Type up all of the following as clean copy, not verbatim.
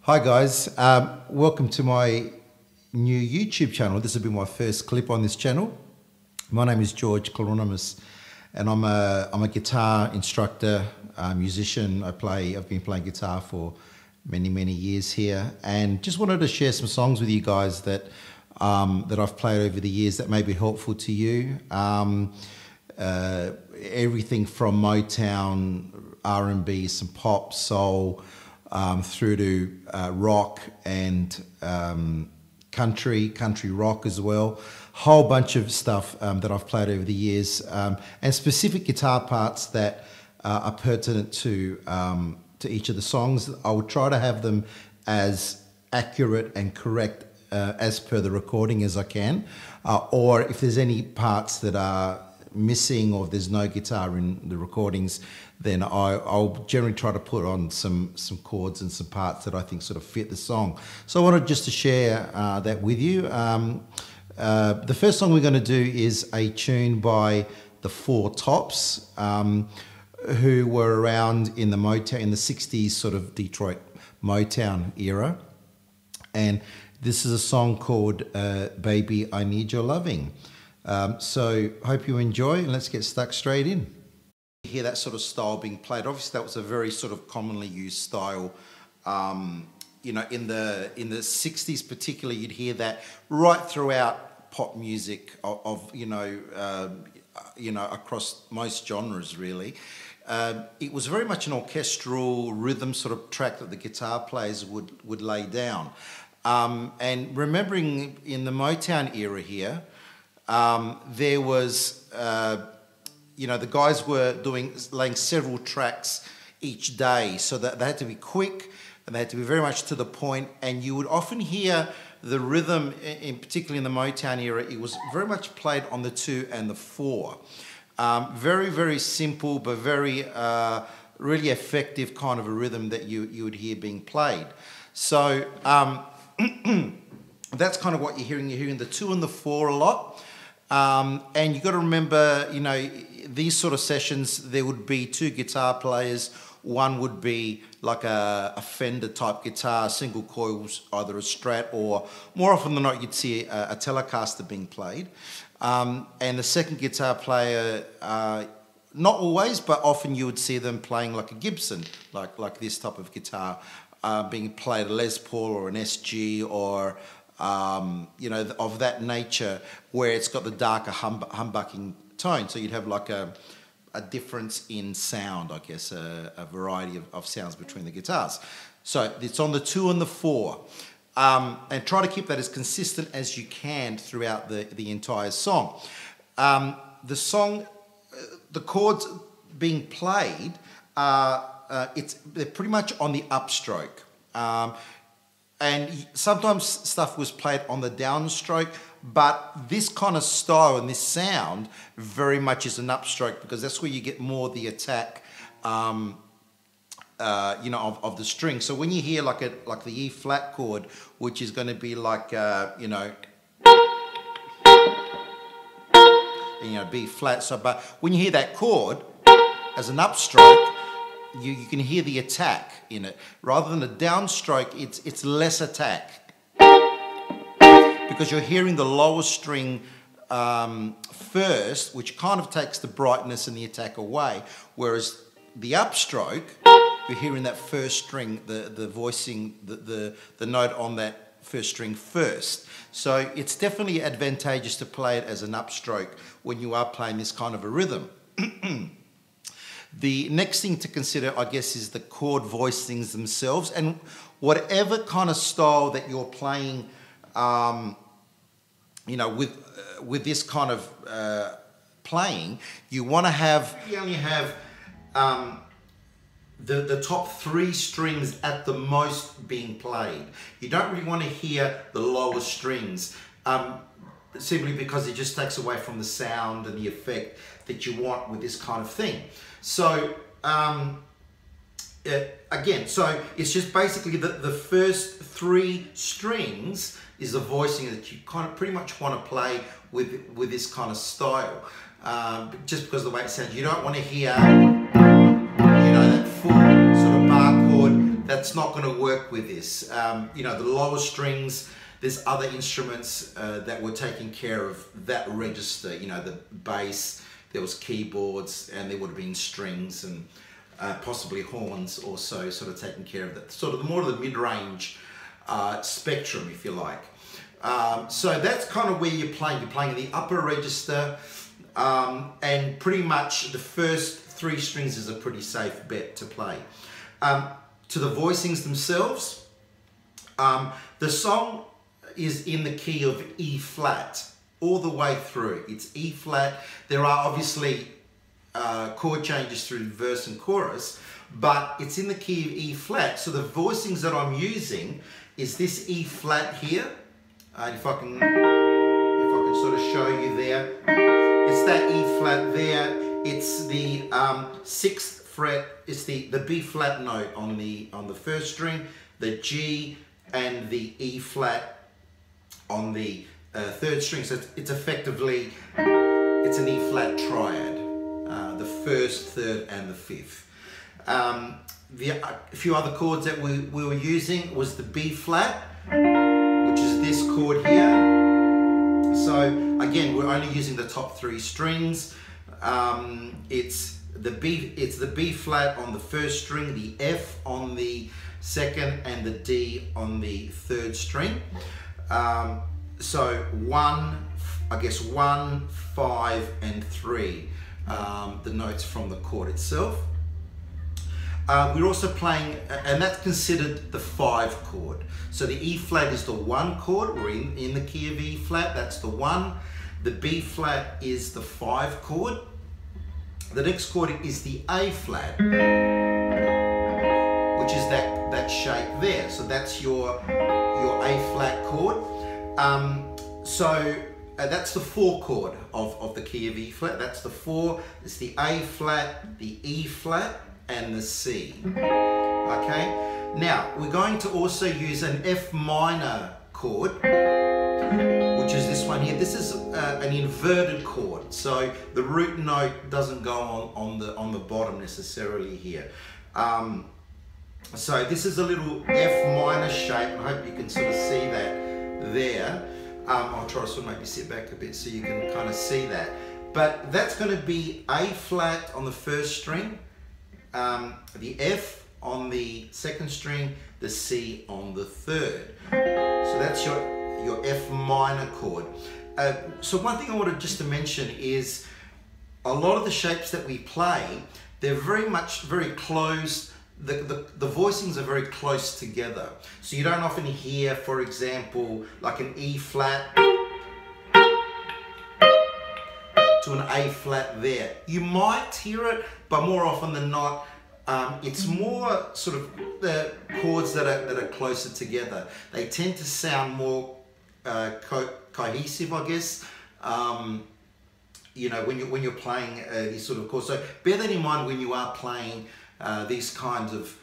Hi guys, welcome to my new YouTube channel. This will be my first clip on this channel. My name is George Cloronimus and I'm a guitar instructor, musician. I've been playing guitar for many years here, and just wanted to share some songs with you guys that I've played over the years that may be helpful to you. Everything from Motown, R&B, some pop, soul, through to rock and country rock as well. Whole bunch of stuff that I've played over the years, and specific guitar parts that are pertinent to each of the songs. I would try to have them as accurate and correct as per the recording as I can, or if there's any parts that are missing or if there's no guitar in the recordings, then I'll generally try to put on some chords and some parts that I think sort of fit the song. So I wanted just to share that with you. The first song we're going to do is a tune by the Four Tops, who were around in the Motown, in the 60s, sort of Detroit Motown era. And this is a song called Baby, I Need Your Loving. So hope you enjoy, and let's get stuck straight in. You hear that sort of style being played. Obviously that was a very sort of commonly used style. You know, in the 60s particularly, you'd hear that right throughout pop music of across most genres really. It was very much an orchestral rhythm sort of track that the guitar players would lay down. And remembering in the Motown era here, there was, the guys were laying several tracks each day, so that they had to be quick and they had to be very much to the point, and you would often hear the rhythm, particularly in the Motown era, it was very much played on the 2 and the 4. Very simple, but very, really effective kind of a rhythm that you would hear being played. So that's kind of what you're hearing. You're hearing the 2 and the 4 a lot. And you've got to remember, these sort of sessions, there would be 2 guitar players. One would be like a Fender type guitar, single coils, either a Strat, or more often than not, you'd see a Telecaster being played. And the second guitar player, not always, but often you would see them playing like a Gibson, like this type of guitar, being played a Les Paul or an SG or of that nature, where it's got the darker humbucking tone. So you'd have like a difference in sound, I guess, a variety of sounds between the guitars. So it's on the 2 and the 4. And try to keep that as consistent as you can throughout the entire song. The chords being played, they're pretty much on the upstroke. And sometimes stuff was played on the downstroke, but this kind of style and this sound very much is an upstroke, because that's where you get more the attack, of the string. So when you hear like the E flat chord, which is going to be like, B flat. So, but when you hear that chord as an upstroke, you can hear the attack in it. Rather than a downstroke, it's less attack, because you're hearing the lower string first, which kind of takes the brightness and the attack away, whereas the upstroke, you're hearing that first string, the voicing, the note on that first string first. So it's definitely advantageous to play it as an upstroke when you are playing this kind of a rhythm. The next thing to consider, I guess, is the chord voicings themselves, and whatever kind of style that you're playing, with this kind of playing, you want to have, you only have the top 3 strings at the most being played. You don't really want to hear the lower strings, simply because it just takes away from the sound and the effect that you want with this kind of thing. So again, so it's just basically the first 3 strings is the voicing that you kind of pretty much want to play with this kind of style, just because of the way it sounds. You don't want to hear, that full sort of bar chord that that's not going to work with this. You know, the lower strings, there's other instruments that were taking care of that register. You know, the bass, there was keyboards, and there would have been strings and possibly horns also sort of taking care of that. Sort of the more of the mid-range spectrum, if you like. So that's kind of where you're playing. You're playing in the upper register, and pretty much the first 3 strings is a pretty safe bet to play. To the voicings themselves, the song is in the key of E flat all the way through. It's E flat. There are obviously chord changes through verse and chorus, but it's in the key of E flat. So the voicings that I'm using is this E flat here. If I can sort of show you there, it's that E flat there. It's the 6th fret. It's the B flat note on the first string, the G and the E flat on the 3rd string. So it's effectively, it's an E flat triad, the 1st, 3rd and the 5th. A few other chords that we were using was the B flat, which is this chord here. So again, we're only using the top 3 strings. It's the B flat on the 1st string, the F on the 2nd, and the D on the 3rd string. So 1, 5 and 3, the notes from the chord itself. We're also playing, and that's considered the 5 chord. So the E flat is the 1 chord. We're in the key of E flat, that's the 1. The B flat is the 5 chord. The next chord is the A flat, which is that shape there. So that's your A flat chord. That's the 4 chord of the key of E flat. That's the 4. It's the A flat, the E flat, and the C. Okay. Now we're going to also use an F minor chord, which is this one here. This is an inverted chord, so the root note doesn't go on the bottom necessarily here. So this is a little F minor shape. I hope you can sort of see that there. I'll try to sort of maybe sit back a bit so you can kind of see that. But that's going to be A flat on the 1st string, the F on the 2nd string, the C on the 3rd. So that's your F minor chord. So one thing I wanted just to mention is a lot of the shapes that we play, they're very close. The voicings are very close together. So you don't often hear, for example, like an E flat to an A flat there. You might hear it, but more often than not, it's more sort of the chords that are closer together. They tend to sound more cohesive, I guess. You know, when you're playing these sort of chords. So bear that in mind when you are playing these kinds of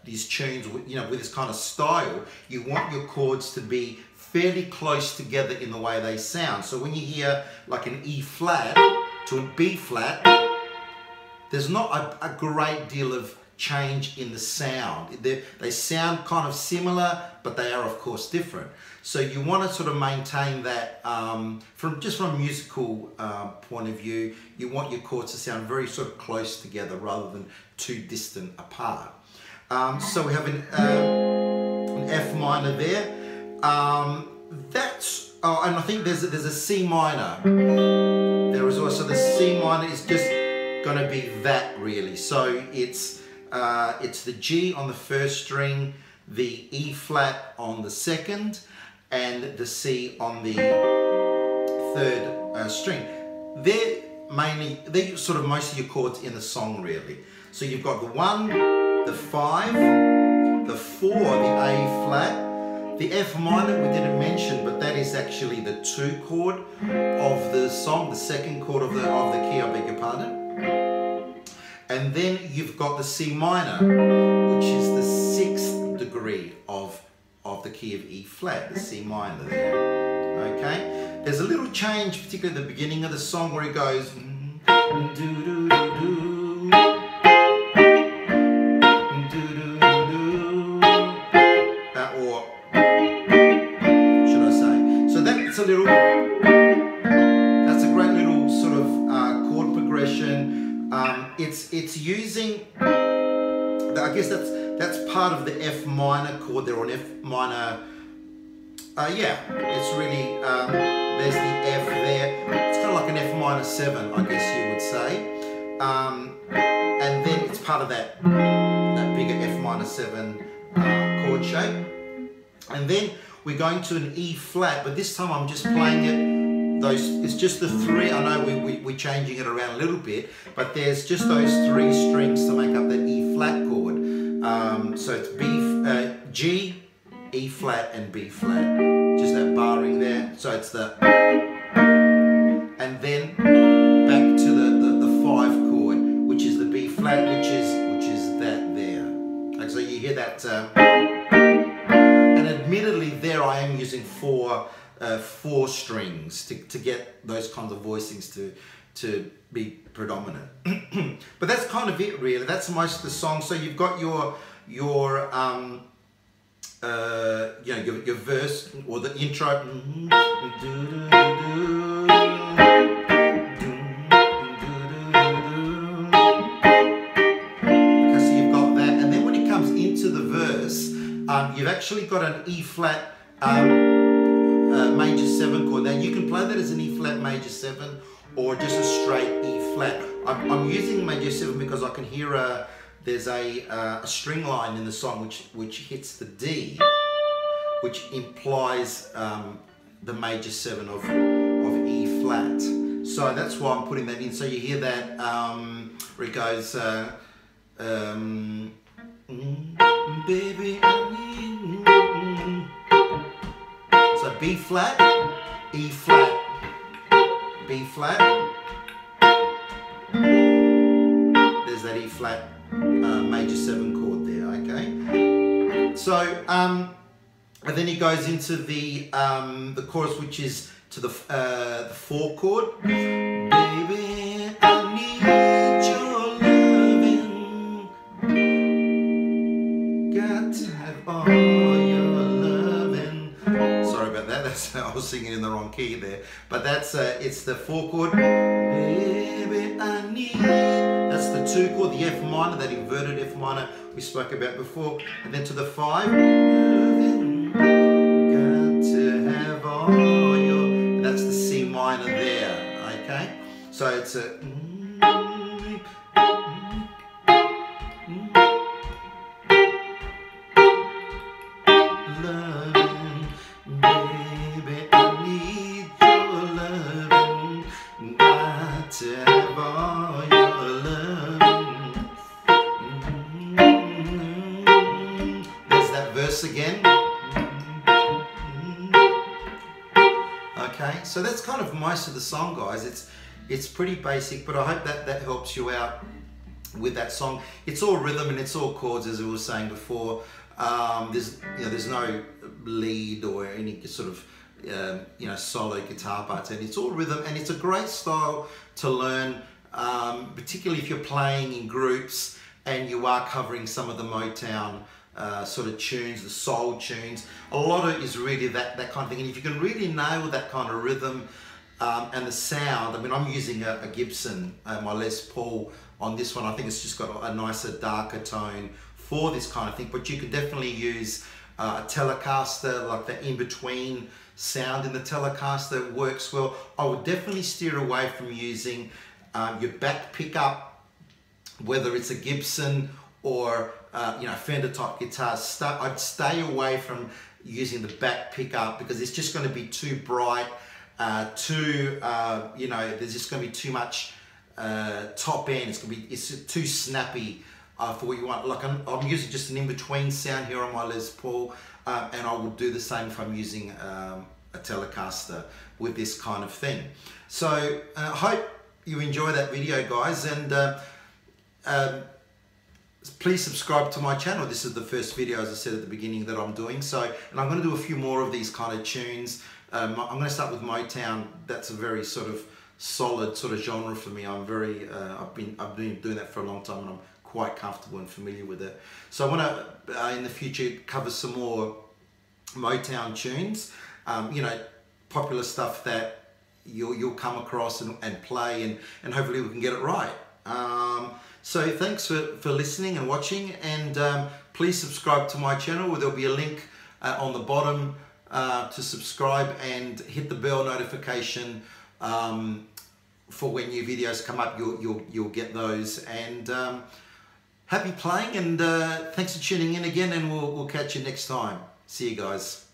these tunes, you know, with this kind of style. You want your chords to be fairly close together in the way they sound. So when you hear like an E flat to a B flat, there's not a great deal of change in the sound. They sound kind of similar, but they are of course different. So you want to sort of maintain that from a musical point of view. You want your chords to sound very sort of close together rather than too distant apart. So we have an F minor there. And I think there's a C minor. There is also the C minor is just going to be that really. So it's the G on the 1st string, the E flat on the 2nd, and the C on the 3rd string. They're sort of most of your chords in the song really. So you've got the 1, the 5, the 4, the A flat. The F minor we didn't mention, but that is actually the 2 chord of the song, the 2nd chord of the key, I beg your pardon. And then you've got the C minor, which is the 6th degree of the key of E flat, the C minor there. Okay? There's a little change, particularly at the beginning of the song, where it goes do-do-do-do, do-do-do-do, a great little sort of chord progression. It's using, I guess that's part of the F minor chord there on F minor. Yeah, it's really, there's the F there. It's kind of like an F minor 7, I guess you would say. And then it's part of that bigger F minor 7 chord shape. And then we're going to an E flat, but this time I'm just playing it. It's just the 3. I know we're changing it around a little bit, but there's just those 3 strings to make up that E flat chord. So it's G, E flat, and B flat. Just that barring there. So it's the, and then back to the 5 chord, which is the B flat, which is that there. Okay, so you hear that. And admittedly, there I am using 4 strings to get those kinds of voicings to be predominant. But that's kind of it, really. That's most of the song. So you've got your verse or the intro. Okay, so you've got that, and then when it comes into the verse, you've actually got an E flat major 7 chord. Now you can play that as an E flat major 7 or just a straight E flat. I'm using major 7 because I can hear there's a string line in the song which hits the D, which implies the major 7 of E flat. So that's why I'm putting that in. So you hear that where it goes, baby, I need. So B flat, E flat, B flat. There's that E flat major 7 chord there. Okay. So and then he goes into the chorus, which is to the 4 chord. Baby, I need your loving. Got to have all your loving. Sorry about that. That's I was singing in the wrong key there. But that's it's the 4 chord. Baby, I need. That's the 2 chord, the F minor, that inverted F minor we spoke about before, and then to the 5. That's the C minor there, okay? So it's a loving, baby, I need your loving, got to have all your loving. There's that verse again. Okay, so that's kind of most of the song, guys. It's pretty basic, but I hope that helps you out with that song. It's all rhythm and it's all chords, as we were saying before. There's no lead or any sort of solo guitar parts, and it's all rhythm, and it's a great style to learn, particularly if you're playing in groups and you are covering some of the Motown sort of tunes, the soul tunes. A lot of it is really that kind of thing, and if you can really nail that kind of rhythm and the sound. I mean, I'm using a Gibson, my Les Paul on this one. I think it's just got a nicer, darker tone for this kind of thing, but you can definitely use a Telecaster, like the in-between sound in the Telecaster works well. I would definitely steer away from using your back pickup, whether it's a Gibson or Fender type guitars. I'd stay away from using the back pickup because it's just going to be too bright, there's just going to be too much top end. It's too snappy for what you want. Like I'm using just an in-between sound here on my Les Paul, and I would do the same if I'm using a Telecaster with this kind of thing. So I hope you enjoy that video, guys, and please subscribe to my channel. This is the first video, as I said at the beginning, that I'm doing. So, and I'm going to do a few more of these kind of tunes. I'm going to start with Motown. That's a very sort of solid sort of genre for me. I've been doing that for a long time, and I'm quite comfortable and familiar with it. So I want to in the future cover some more Motown tunes. popular stuff that you'll come across and play, and hopefully we can get it right. So thanks for listening and watching, and please subscribe to my channel. There'll be a link on the bottom to subscribe, and hit the bell notification for when new videos come up. You'll get those, and happy playing, and thanks for tuning in again, and we'll catch you next time. See you guys.